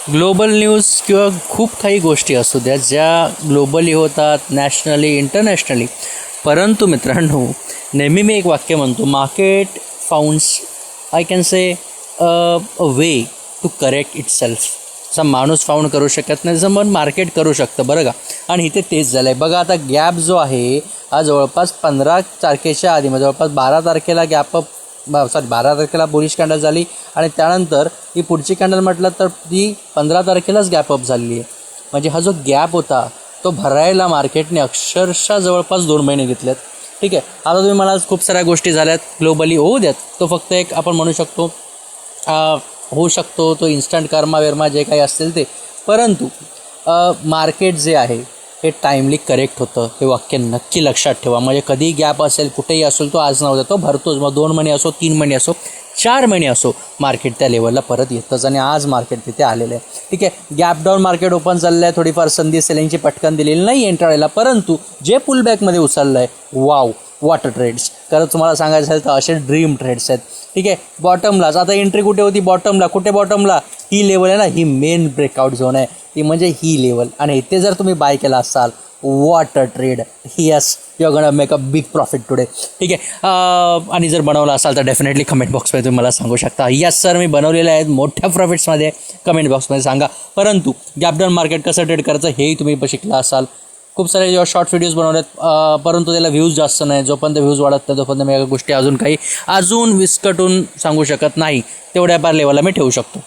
Global news किंवा खूप काही गोष्टी असू द्या ज्या ग्लोबली होतात, नॅशनली, इंटरनॅशनली. परंतु मित्रांनो, नेहमी मी एक वाक्य म्हणतो, market founds I can say a way to correct itself. असा माणूस फाउंड करू शकत नाही, जसं मन मार्केट करू शकतं, बरं का. आणि इथे तेच झालं आहे बघा. आता गॅप जो आहे हा जवळपास 15 तारखेच्या आधी, म्हणजे जवळपास 12 तारखेला गॅप 12 तारखेला बुलिश कॅन्डल झाली आणि त्यानंतर ही पुढची कॅन्डल म्हटलं तर ती 15 तारखेलाच गॅप अप झालेली आहे. म्हणजे हा जो गॅप होता तो भरायला मार्केटने अक्षरशः जवळपास 2 महिने घेतलेत. ठीक आहे. आता तुम्ही म्हणाल खूप साऱ्या गोष्टी झाल्यात ग्लोबली, होऊ द्यात. तो फक्त एक आपण म्हणू शकतो होऊ शकतो तो इन्स्टंट कर्मा वेर्मा जे काही असतील ते. परंतु मार्केट जे आहे हे टाईमली करेक्ट होतं, हे वाक्य नक्की लक्षात ठेवा. म्हणजे कधी गॅप असेल, कुठेही असेल, तो आज नव्हता, तो भरतोच. मग 2 महिने असो, 3 महिने असो, 4 महिने असो, मार्केट त्या लेवलला परत येतंच. आणि आज मार्केट तिथे आलेलं आहे. ठीक आहे. गॅप डाऊन मार्केट ओपन चाललं आहे, थोडीफार संधी सेलिंगची पटकन दिलेली नाही एंट्राडेला. परंतु जे पुलबॅकमध्ये उचललं आहे, वाव वॉटर ट्रेड्स. खरं तुम्हाला सांगायचं असेल तर असे ड्रीम ट्रेड्स आहेत. ठीक आहे. बॉटमलाच आता एंट्री कुठे होती? बॉटमला. कुठे बॉटमला? ही लेवल आहे ना, ही मेन ब्रेकआउट झोन आहे, ती म्हणजे ही लेवल. आणि इथे जर तुम्ही बाय केला असाल, water trade, yes, you are gonna make a big profit today. ठीक आहे. आणि जर बनवला असाल तर डेफिनेटली कमेंट बॉक्समध्ये तुम्ही मला सांगू शकता, यस सर मी बनवलेलं आहे मोठ्या प्रॉफिट्समध्ये. कमेंट बॉक्समध्ये सांगा. परंतु गॅपडाऊन मार्केट कसं ट्रेड करायचं हेही तुम्ही शिकला असाल. खूप सारे जेव्हा शॉर्ट व्हिडिओज बनवलेत, परंतु त्याला व्ह्यूज जास्त नाही. जोपर्यंत व्ह्यूज वाढत नाही तोपर्यंत मी या गोष्टी अजून विस्कटून सांगू शकत नाही. तेवढ्या पार लेवलला मी ठेवू शकतो.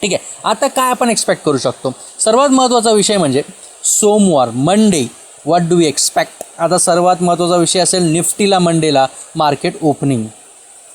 ठीक आहे. आता काय आपण एक्सपेक्ट करू शकतो? सर्वात महत्त्वाचा विषय म्हणजे सोमवार, Monday. What do we expect? आता सर्वात महत्त्वाचा विषय असेल निफ्टीला मंडेला मार्केट ओपनिंग.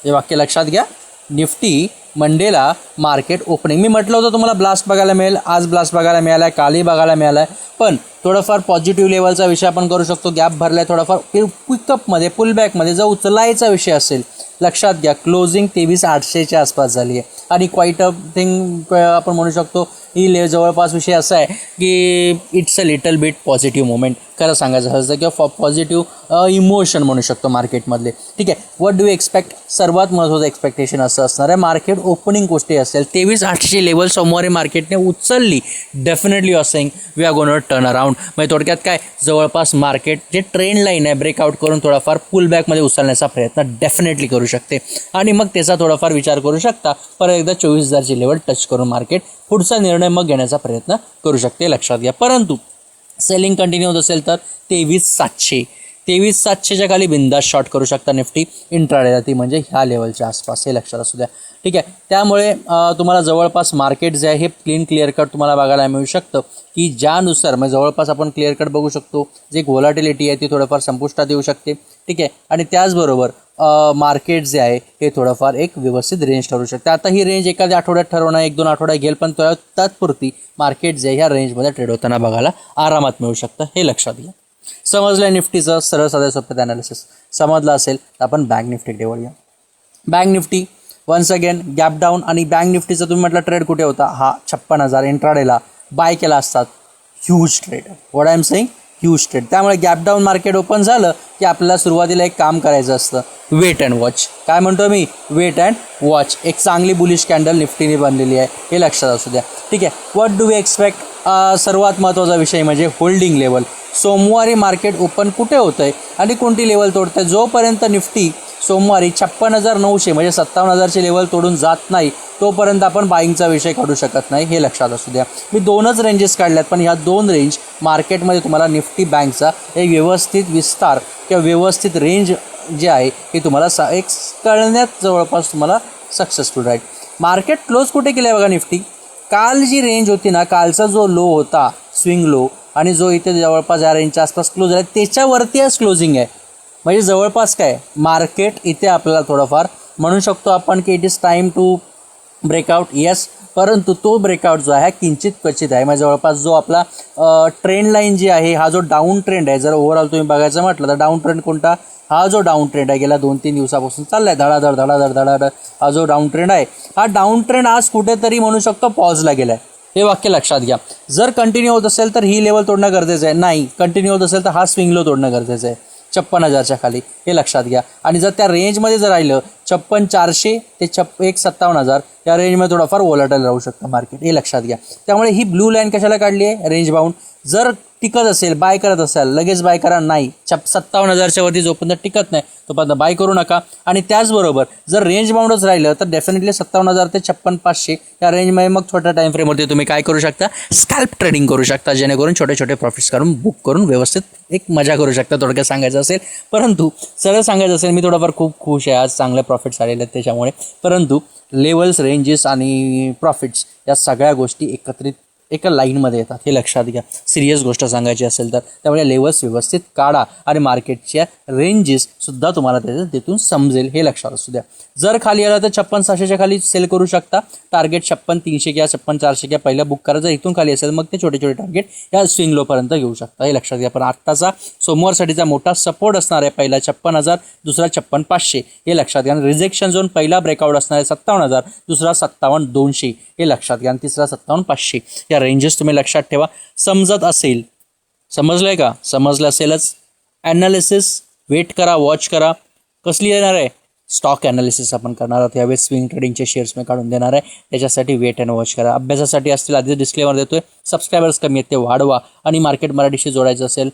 हे वाक्य लक्षात घ्या. निफ्टी मंडेला मार्केट ओपनिंग. मी म्हटलं होतं तुम्हाला ब्लास्ट बघायला मिळेल. आज ब्लास्ट बघायला मिळाला आहे, कालही बघायला मिळाला आहे. पण थोडंफार पॉझिटिव्ह लेवलचा विषय आपण करू शकतो. गॅप भरला आहे थोडाफार, क्विकअपमध्ये, पुलबॅकमध्ये जर उचलायचा विषय असेल, लक्षात घ्या क्लोजिंग 23,800च्या आसपास झाली आहे. आणि क्वाईट अ थिंग आपण म्हणू शकतो ही जवळपास विषय असा आहे की it's a little bit positive movement. खरं सांगायचं असं किंवा पॉझिटिव्ह इमोशन म्हणू शकतो मार्केटमधले. ठीक आहे. What do expect? सर्वात महत्त्वाचं एक्सपेक्टेशन असं असणार आहे, मार्केट ओपनिंग गोष्टी असेल 23,800 लेवल सोमवारी मार्केटने उचलली, definitely you are saying we are gonna turn around. म्हणजे थोडक्यात काय, जवळपास मार्केट जे ट्रेंड लाईन आहे ब्रेकआउट करून थोडाफार पुलबॅकमध्ये उचलण्याचा प्रयत्न डेफिनेटली करू शकते. आणि मग त्याचा थोडाफार विचार करू शकता, परत एकदा 24,000ची लेवल टच करून मार्केट पुढचा निर्णय मग घेण्याचा प्रयत्न करू शकते, लक्षात घ्या. परंतु सेलिंग कंटिन्यू होत असेल तर 23,700च्या खाली बिंदास शॉर्ट करू शकता निफ्टी इंट्राडेला, ती म्हणजे ह्या लेवलच्या आसपास, हे लक्षात असू द्या. ठीक आहे. त्यामुळे तुम्हाला जवळपास मार्केट जे आहे हे क्लिअर कट तुम्हाला बघायला मिळू शकतं की ज्यानुसार म्हणजे जवळपास आपण क्लिअर कट बघू शकतो. जे व्होलॅटिलिटी आहे ती थोडंफार संपुष्टात येऊ शकते. ठीक आहे. आणि त्याचबरोबर मार्केट जे आहे हे थोडंफार एक व्यवस्थित रेंज ठरू शकते. आता ही रेंज एखाद्या आठवड्यात ठरवणं, 1-2 आठवड्यात घेईल, पण तात्पुरती मार्केट जे ह्या रेंजमध्ये ट्रेड होताना बघायला आरामात मिळू शकतं, हे लक्षात घ्या. समजलं निफ्टीचं सरळ साधं सोपं ॲनालिसिस? समजलं असेल तर आपण बँक निफ्टीकडे वळूया. Bank Nifty once again gap down. आणि बँक निफ्टीचा तुम्ही म्हटलं ट्रेड कुठे होता? हा 56,000 इंट्राडेला बाय केला असतात. Huge trade. What I am saying? Huge trade. त्यामुळे गॅप डाऊन मार्केट ओपन झालं की आपल्याला सुरुवातीला एक काम करायचं असतं, वेट अँड वॉच. काय म्हणतो मी? Weight and watch. एक चांगली बुलिश कॅन्डल निफ्टीने बनलेली आहे, हे लक्षात असू द्या. ठीक आहे. What do we expect? सर्वात महत्त्वाचा विषय म्हणजे होल्डिंग लेवल. सोमवारी मार्केट ओपन कुठे होतं आहे आणि कोणती लेवल तोडतं आहे? जोपर्यंत निफ्टी सोमवारी 56,900 म्हणजे 57,000ची लेवल तोडून जात नाही तोपर्यंत आपण बाईंगचा विषय काढू शकत नाही, हे लक्षात असू द्या. मी 2च रेंजेस काढल्यात, पण ह्या 2 रेंज मार्केटमध्ये तुम्हाला निफ्टी बँकचा एक व्यवस्थित विस्तार किंवा व्यवस्थित रेंज जे आहे हे तुम्हाला एक कळण्यात जवळपास तुम्हाला सक्सेसफुल राहील. मार्केट क्लोज कुठे केलं आहे बघा निफ्टी? काल जी रेंज होती ना, कालचा जो लो होता स्विंग लो, आणि जो इथे जवळपास या रेंजच्या आसपास क्लोज आहे त्याच्यावरती आज क्लोजिंग आहे. म्हणजे जवळपास काय मार्केट इथे आपल्याला थोडंफार म्हणू शकतो आपण की it is time to breakout, yes. परंतु तो ब्रेकआउट जो आहे किंचित क्वचित आहे. म्हणजे जवळपास जो आपला ट्रेंड लाईन जी आहे, हा जो डाऊन ट्रेंड आहे, जर ओव्हरऑल तुम्ही बघायचं म्हटलं तर डाऊन ट्रेंड कोणता? हा जो डाऊन ट्रेंड आहे गेल्या 2-3 दिवसापासून चालला आहे धडाधड, हा जो डाऊन ट्रेंड आहे, हा डाऊन ट्रेंड आज कुठेतरी म्हणू शकतो पॉजला गेला आहे. हे वाक्य लक्षात घ्या. जर कंटिन्यू होत असेल तर ही लेवल तोडणं गरजेचं आहे. नाही कंटिन्यू होत असेल तर हा स्विंग लो तोडणं गरजेचं आहे. 56,000च्या खाली, हे लक्षात घ्या. आणि जर त्या रेंजमध्ये जर राहिलं 56,400 ते 57,000 या रेंजमध्ये थोडाफार वॉलेटाईल राहू शकतं मार्केट, हे लक्षात घ्या. त्यामुळे ही ब्लू लाईन कशाला काढली आहे, रेंज बाउंड. जर टिकत असेल, बाय करत असाल, लगेच बाय करा नाही. 57,000च्या वरती जोपर्यंत टिकत नाही तोपर्यंत बाय करू नका. आणि त्याचबरोबर जर रेंज बाउंडच राहिलं तर डेफिनेटली 57,000 ते 56,500 या रेंजमध्ये मग छोट्या टाईम फ्रेमवरती तुम्ही काय करू शकता, स्कॅल्प ट्रेडिंग करू शकता, जेणेकरून छोटे छोटे प्रॉफिट्स काढून बुक करून व्यवस्थित एक मजा करू शकता, थोडक्यात सांगायचं असेल. परंतु सरळ सांगायचं असेल, मी थोडाफार खूप खुश आहे, आज चांगले प्रॉफिट्स आलेले आहेत त्याच्यामुळे. परंतु लेवल्स, रेंजेस आणि प्रॉफिट्स या सगळ्या गोष्टी एकत्रित एका लाईनमध्ये येतात, हे लक्षात घ्या. सिरियस गोष्ट सांगायची असेल तर. त्यामुळे लेवल्स व्यवस्थित काढा आणि मार्केटच्या रेंजेससुद्धा तुम्हाला तिथून समजेल, हे लक्षात असू द्या. जर खाली आला तर 56,600च्या खाली सेल करू शकता. टार्गेट 56,300 किंवा 56,400 किंवा पहिला बुक करा. जर इथून खाली असेल मग ते छोटे छोटे टार्गेट या स्विंग लोपर्यंत घेऊ शकता, हे लक्षात घ्या. पण आत्ताचा सोमवारसाठीचा मोठा सपोर्ट असणार आहे, पहिला 56,000, दुसरा 56,500, हे लक्षात घ्या. रिजेक्शन झोन पहिला ब्रेकआउट असणार आहे 57,000, दुसरा 57,200, हे लक्षात घ्या. आणि तिसरा 57,500. या रेंजेस तुम्ही लक्षात ठेवा. समजत असेल, समजलं आहे का, समजलं असेलच. ॲनालिसिस वेट करा, वॉच करा. कसली येणार आहे, स्टॉक ॲनालिसिस आपण करणार आहोत यावेळेस. स्विंग ट्रेडिंगचे शेअर्स मी काढून देणार आहे, त्याच्यासाठी वेट अँड वॉच करा. अभ्यासासाठी असतील आधीच डिस्क्लेमर देतोय, सबस्क्रायबर्स कमी आहेत ते वाढवा. आणि मार्केट मराठीशी जोडायचं असेल,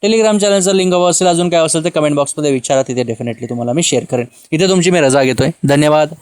टेलिग्राम चॅनलचं लिंक हवं असेल, अजून काय असेल तर कमेंट बॉक्समध्ये विचारा, तिथे डेफिनेटली तुम्हाला मी शेअर करेन. इथे तुमची मी रजा घेतोय. धन्यवाद.